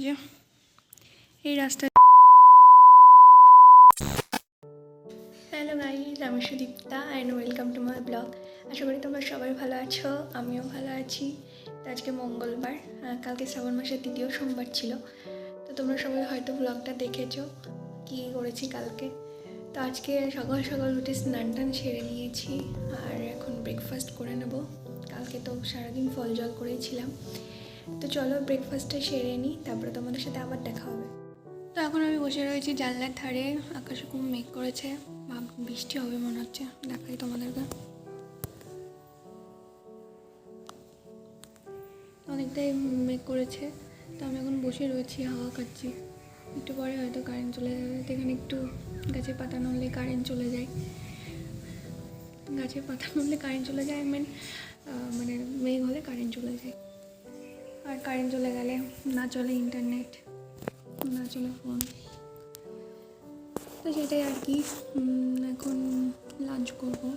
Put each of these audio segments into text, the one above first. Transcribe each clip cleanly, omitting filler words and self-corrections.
যে এই রাস্তা। হ্যালো গাইস, আমি Sudipta and welcome to my blog. আশা করি তোমরা সবাই ভালো আছো, আমিও ভালো আছি। তো আজকে মঙ্গলবার, কালকে শ্রাবণ মাসের তৃতীয় সোমবার ছিল। তো তোমরা সবাই হয়তো ব্লগটা দেখেছো কী করেছি কালকে। তো আজকে সকাল সকাল উঠে স্নান টান সেরে নিয়েছি আর এখন ব্রেকফাস্ট করে নেব। কালকে তো সারাদিন ফল জল করেছিলাম। তো চলো ব্রেকফাস্টটা সেরে নিই, তারপরে তোমাদের সাথে আবার দেখা হবে। তো এখন আমি বসে রয়েছি জানলার ধারে, আকাশে খুব মেঘ করেছে, বৃষ্টি হবে মনে হচ্ছে। দেখাই তোমাদেরকে, অনেকটাই মেঘ করেছে। তো আমি এখন বসে রয়েছি, হাওয়া খাচ্ছি। একটু পরে হয়তো কারেন্ট চলে যাবে। এখানে একটু গাছে পাতা নড়লে কারেন্ট চলে যায়, গাছে পাতা নড়লে কারেন্ট চলে যায়, মানে মেঘ হলে কারেন্ট চলে যায়। আর কারেন্ট চলে গেলে না চলে ইন্টারনেট, না চলে ফোন। তো সেটাই আর কি। এখন লাঞ্চ করবো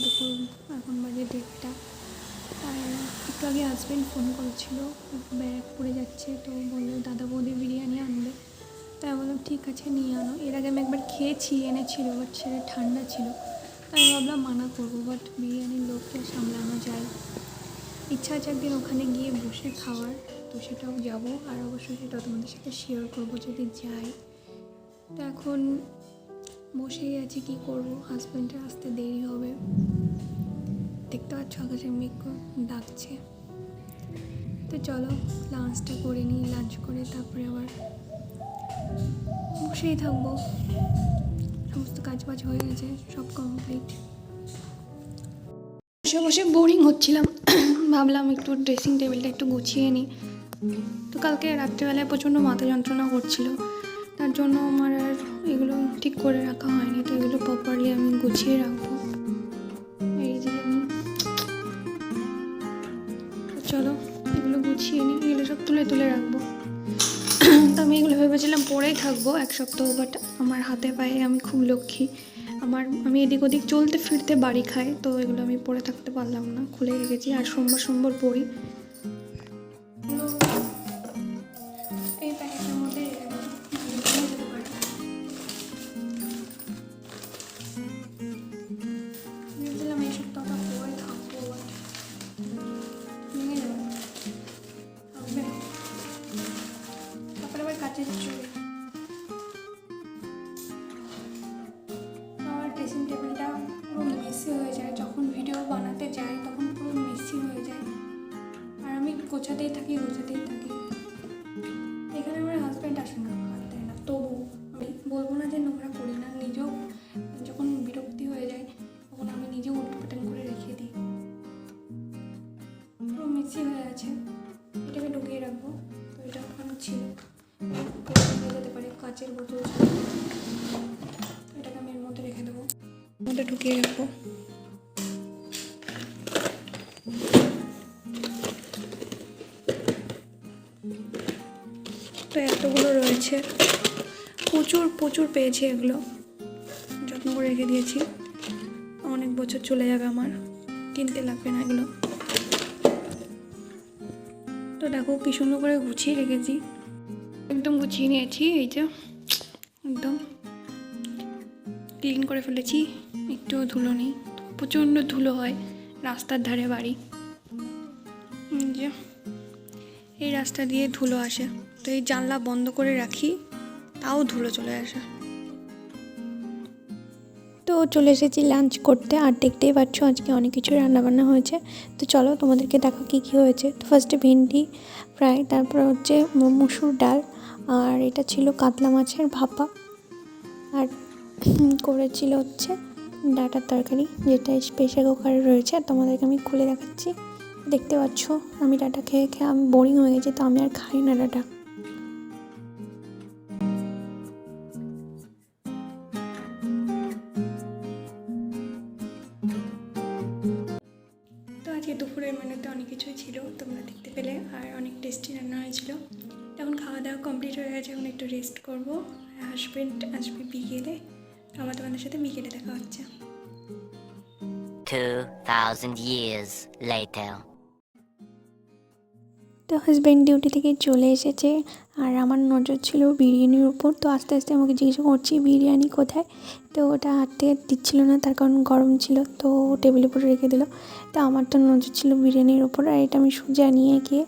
দুপুর, এখন বাজে 1:30। আর একটু আগে হাজব্যান্ড ফোন করেছিল, ব্যারাকপুরে যাচ্ছে। তো বললো দাদা বৌদি বিরিয়ানি আনবে। তাই বললাম ঠিক আছে নিয়ে আনো। এর আগে আমি একবার খেয়েছি, এনেছিল, বাট সেটা ঠান্ডা ছিল। তাই ভাবলাম মানা করবো, বাট বিরিয়ানির লোককে সামলানো যায়। ইচ্ছা আছে একদিন ওখানে গিয়ে বসে খাওয়ার, তো সেটাও যাবো। আর অবশ্যই সেটাও তোমাদের সাথে শেয়ার করবো যদি যাই। তো এখন বসেই আছি, কী করবো, হাজব্যান্ডের আসতে দেরি হবে। দেখতে পাচ্ছ আকাশে মেঘ ডাকছে। তো চলো লাঞ্চটা করে নিই, লাঞ্চ করে তারপরে আবার বসেই থাকবো। সমস্ত কাজ বাজ হয়ে গেছে, সব কমপ্লিট। বসে বসে বোরিং হচ্ছিলাম, ভাবলাম একটু ড্রেসিং টেবিলটা একটু গুছিয়ে নিই। তো কালকে রাত্রেবেলায় প্রচণ্ড মাথা যন্ত্রণা করছিল, তার জন্য আমার আর এগুলো ঠিক করে রাখা হয়নি। তো এগুলো প্রপারলি আমি গুছিয়ে রাখবো। এই যে আমি, চলো এগুলো গুছিয়ে নিই, এগুলো সব তুলে তুলে রাখবো। তো আমি এগুলো ভেবেছিলাম পরেই থাকবো 1 সপ্তাহ, বাট আমার হাতে পায়ে আমি খুব লক্ষ্মী। আমি এদিক ওদিক চলতে ফিরতে বাড়ি খাই, তো এগুলো আমি পরে থাকতে পারলাম না, খুলে রেখেছি। আর সোমবার সোমবার পড়ি। এই প্যাকেটের মধ্যে ভেবেছিলাম এই সপ্তাহটা পরে থাকবো, বাট নিয়ে যাবো হবে। তারপরে আবার কাজে চলে। আমার ড্রেসিং টেবিলটা পুরো মেসি হয়ে যায়, যখন ভিডিও বানাতে যাই তখন পুরো মেসি হয়ে যায়। আর আমি গোছাতেই থাকি। এখানে আমার হাজব্যান্ড আসে না, হাত দেয় না, তবু আমি বলবো না যে নোংরা করি না। নিজেও যখন বিরক্তি হয়ে যায় তখন আমি নিজেও উটপাটান করে রেখে দিই। পুরো মেসি হয়ে আছে, এটাকে ঢুকিয়ে রাখবো। তো এটা ওখানে ছিল, হয়ে যেতে পারে। কাচের বোতল, এটাকে আমি এর মধ্যে রেখে দেবো, মধ্যে ঢুকিয়ে রাখবো। তো এতগুলো রয়েছে, প্রচুর পেয়েছি। এগুলো যত্ন করে রেখে দিয়েছি, অনেক বছর চলে যাবে আমার, কিনতে লাগবে না এগুলো। তো দেখো কি সুন্দর করে গুছিয়ে রেখেছি, একদম গুছিয়ে নিয়েছি। এই যে একদম ক্লিন করে ফেলেছি, একটুও ধুলো নেই। প্রচণ্ড ধুলো হয়, রাস্তার ধারে বাড়ি, যে এই রাস্তা দিয়ে ধুলো আসে। তো এই জানলা বন্ধ করে রাখি, তাও ধুলো চলে আসে। তো চলে এসেছি লাঞ্চ করতে। আর দেখতেই পাচ্ছ আজকে অনেক কিছু রান্নাবান্না হয়েছে। তো চলো তোমাদেরকে দেখো কী কী হয়েছে। তো ফার্স্টে ভেন্ডি ফ্রাই, তারপর হচ্ছে মসুর ডাল, আর এটা ছিল কাতলা মাছের ভাপা, আর করেছিল হচ্ছে ডাঁটার তরকারি, যেটা প্রেসার কুকারে রয়েছে। তোমাদেরকে আমি খুলে দেখাচ্ছি। দেখতে পাচ্ছ আমি ডাঁটা খেয়ে খেয়ে আমি বোরিং হয়ে গেছি, তো আমি আর খাই না ডাঁটা। তো আজকে দুপুরের মেনুতে অনেক কিছুই ছিল, তোমরা দেখতে পেলে। আর অনেক টেস্টি রান্না হয়েছিল। তখন খাওয়া দাওয়া কমপ্লিট হয়ে গেছে, এখন একটু রেস্ট করবো। হাজব্যান্ড আসবে বিকেলে, আবার তোমাদের সাথে বিকেলে দেখা হচ্ছে। 2000 years later. তো হাজব্যান্ড ডিউটি থেকে চলে এসেছে, আর আমার নজর ছিল বিরিয়ানির উপর, তো আস্তে আস্তে আমাকে জিজ্ঞাসা করছি বিরিয়ানি কোথায়। তো ওটা হাতে দিচ্ছিল না, তার কারণ গরম ছিল, তো টেবিলের উপরে রেখে দিল। তো আমার তো নজর ছিল বিরিয়ানির উপর, আর এটা আমি সোজা নিয়ে গিয়ে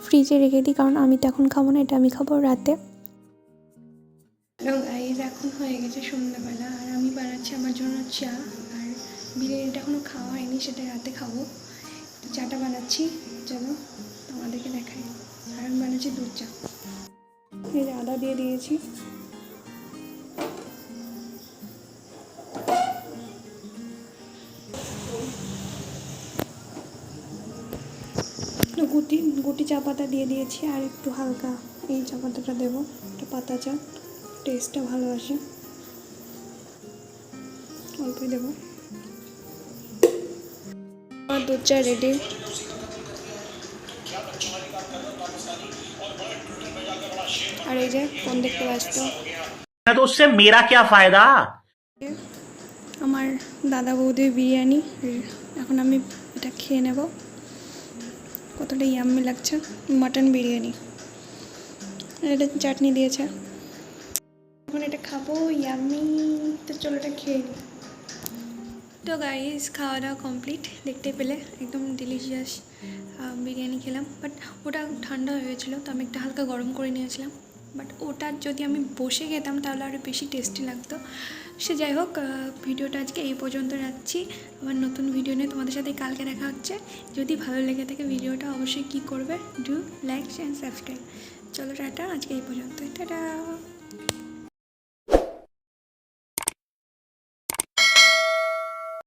ফ্রিজে রেখে দিই, কারণ আমি তো এখন খাবো না, এটা আমি খাবো রাতে। গাইজ এখন হয়ে গেছে সন্ধ্যাবেলা, আর আমি বানাচ্ছি আমার জন্য চা। আর বিরিয়ানিটা এখনও খাওয়া হয়নি, সেটা রাতে খাবো। তো চাটা বানাচ্ছি, চলো তোমাদেরকে দেখাই। আর আমি বানাচ্ছি দুধ চা। এই যে আদা দিয়ে দিয়েছি, গুটি চা পাতা দিয়ে দিয়েছি, আর একটু হালকা এই চা পাতাটা দেবো, একটা পাতা চা, টেস্টটা ভালো আসে, অল্পই দেবো। আমার দুধ চা রেডি। আর এই যে ফোন দেখতে ব্যস্ত। तो उससे मेरा क्या फायदा। আমার দাদা বৌদির বিরিয়ানি, এখন আমি এটা খেয়ে নেব। কতটা ইয়াম্মি লাগছে, মাটন বিরিয়ানি, আর এটা চাটনি দিয়েছে। এখন এটা খাবো, ইয়াম্মি। তো চলো এটা খেয়ে নিই। তো গাইস, খাওয়া দাওয়া কমপ্লিট, দেখতে পেলে একদম ডিলিশিয়াস বিরিয়ানি খেলাম। বাট ওটা ঠান্ডা হয়ে গেছিলো, তো আমি একটা হালকা গরম করে নিয়েছিলাম। বাট ওটা যদি আমি বসে খেতাম তাহলে আরও বেশি টেস্টি লাগতো। সে যাই হোক, ভিডিওটা আজকে এই পর্যন্ত রাখছি। আবার নতুন ভিডিও নিয়ে তোমাদের সাথে কালকে দেখা হচ্ছে। যদি ভালো লেগে থাকে ভিডিওটা, অবশ্যই কী করবে, ডু লাইক অ্যান্ড সাবস্ক্রাইব। চলো টাটা, আজকে এই পর্যন্ত, টাটা।